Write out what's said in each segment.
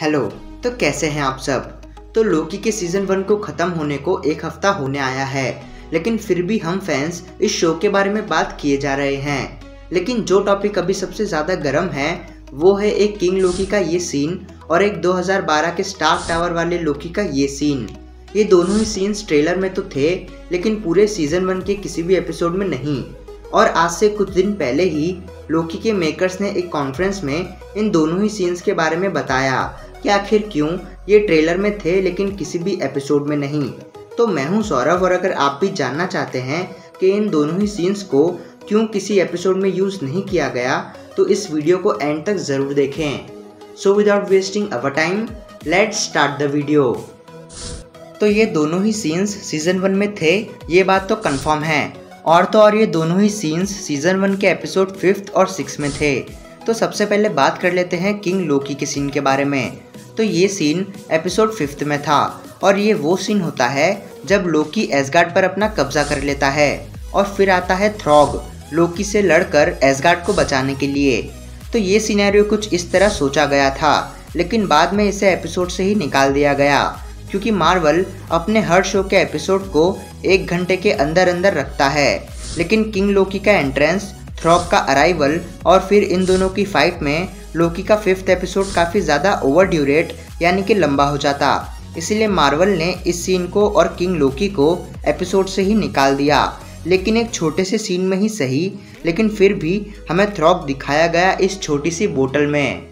Hello. तो कैसे हैं आप सब। तो लोकी के सीज़न 1 को ख़त्म होने को एक हफ्ता होने आया है, लेकिन फिर भी हम फैंस इस शो के बारे में बात किए जा रहे हैं। लेकिन जो टॉपिक अभी सबसे ज़्यादा गर्म है वो है एक किंग लोकी का ये सीन और एक 2012 के स्टार्क टावर वाले लोकी का ये सीन। ये दोनों ही सीन्स ट्रेलर में तो थे, लेकिन पूरे सीज़न 1 के किसी भी एपिसोड में नहीं। और आज से कुछ दिन पहले ही लोकी के मेकर्स ने एक कॉन्फ्रेंस में इन दोनों ही सीन्स के बारे में बताया कि आखिर क्यों ये ट्रेलर में थे लेकिन किसी भी एपिसोड में नहीं। तो मैं हूँ सौरभ, और अगर आप भी जानना चाहते हैं कि इन दोनों ही सीन्स को क्यों किसी एपिसोड में यूज़ नहीं किया गया, तो इस वीडियो को एंड तक ज़रूर देखें। So without wasting our time, let's start the video. तो ये दोनों ही सीन्स सीज़न 1 में थे, ये बात तो कंफर्म है। और तो और ये दोनों ही सीन्स सीज़न 1 के एपिसोड 5 और 6 में थे। तो सबसे पहले बात कर लेते हैं किंग लोकी के सीन के बारे में। तो ये सीन एपिसोड 5 में था, और ये वो सीन होता है जब लोकी एसगार्ड पर अपना कब्जा कर लेता है और फिर आता है थ्रॉग लोकी से लड़कर एसगार्ड को बचाने के लिए। तो ये सिनेरियो कुछ इस तरह सोचा गया था, लेकिन बाद में इसे एपिसोड से ही निकाल दिया गया, क्योंकि मार्वल अपने हर शो के एपिसोड को 1 घंटे के अंदर अंदर रखता है। लेकिन किंग लोकी का एंट्रेंस, थ्रॉग का अराइवल और फिर इन दोनों की फाइट में लोकी का 5th एपिसोड काफ़ी ज़्यादा ओवर ड्यूरेट यानी कि लंबा हो जाता। इसीलिए मार्वल ने इस सीन को और किंग लोकी को एपिसोड से ही निकाल दिया। लेकिन एक छोटे से सीन में ही सही, लेकिन फिर भी हमें थ्रॉग दिखाया गया इस छोटी सी बोतल में।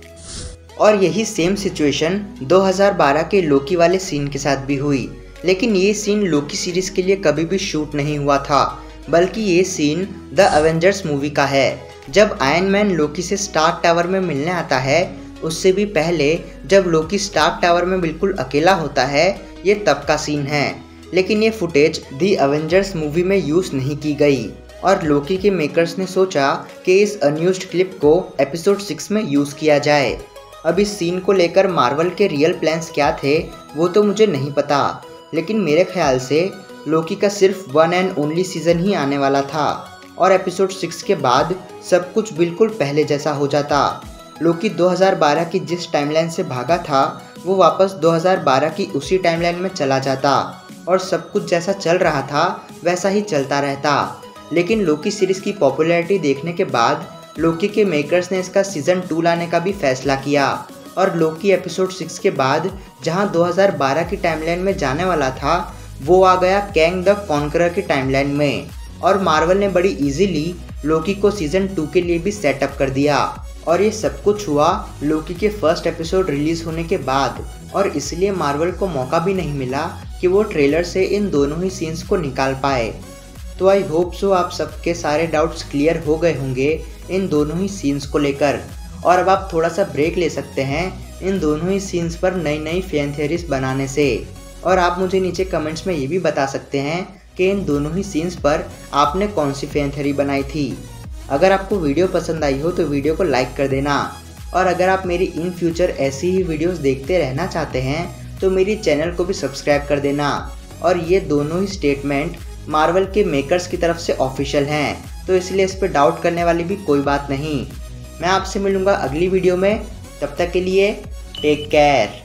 और यही सेम सिचुएशन 2012 के लोकी वाले सीन के साथ भी हुई, लेकिन ये सीन लोकी सीरीज़ के लिए कभी भी शूट नहीं हुआ था, बल्कि ये सीन द एवेंजर्स मूवी का है। जब आयरन मैन लोकी से स्टार्क टावर में मिलने आता है, उससे भी पहले जब लोकी स्टार्क टावर में बिल्कुल अकेला होता है, ये तब का सीन है। लेकिन ये फुटेज द एवेंजर्स मूवी में यूज़ नहीं की गई, और लोकी के मेकर्स ने सोचा कि इस अनयूज्ड क्लिप को एपिसोड 6 में यूज़ किया जाए। अब इस सीन को लेकर मार्वल के रियल प्लान्स क्या थे वो तो मुझे नहीं पता, लेकिन मेरे ख्याल से लोकी का सिर्फ 1 एंड ओनली सीज़न ही आने वाला था, और एपिसोड 6 के बाद सब कुछ बिल्कुल पहले जैसा हो जाता। लोकी 2012 की जिस टाइमलाइन से भागा था वो वापस 2012 की उसी टाइमलाइन में चला जाता, और सब कुछ जैसा चल रहा था वैसा ही चलता रहता। लेकिन लोकी सीरीज़ की पॉपुलैरिटी देखने के बाद लोकी के मेकर्स ने इसका सीज़न 2 लाने का भी फैसला किया, और लोकी एपिसोड 6 के बाद जहां 2012 की टाइमलाइन में जाने वाला था, वो आ गया कैंग द कॉन्करर की टाइमलाइन में। और मार्वल ने बड़ी इजीली लोकी को सीज़न 2 के लिए भी सेटअप कर दिया, और ये सब कुछ हुआ लोकी के फर्स्ट एपिसोड रिलीज़ होने के बाद। और इसलिए मार्वल को मौका भी नहीं मिला कि वो ट्रेलर से इन दोनों ही सीन्स को निकाल पाए। तो आई होप सो आप सबके सारे डाउट्स क्लियर हो गए होंगे इन दोनों ही सीन्स को लेकर, और अब आप थोड़ा सा ब्रेक ले सकते हैं इन दोनों ही सीन्स पर नई नई फैन थियरीज बनाने से। और आप मुझे नीचे कमेंट्स में ये भी बता सकते हैं कि इन दोनों ही सीन्स पर आपने कौन सी फैन थियरी बनाई थी। अगर आपको वीडियो पसंद आई हो तो वीडियो को लाइक कर देना, और अगर आप मेरी इन फ्यूचर ऐसी ही वीडियोस देखते रहना चाहते हैं तो मेरी चैनल को भी सब्सक्राइब कर देना। और ये दोनों ही स्टेटमेंट मार्वल के मेकर्स की तरफ से ऑफिशियल हैं, तो इसलिए इस पर डाउट करने वाली भी कोई बात नहीं। मैं आपसे मिलूँगा अगली वीडियो में, तब तक के लिए टेक केयर।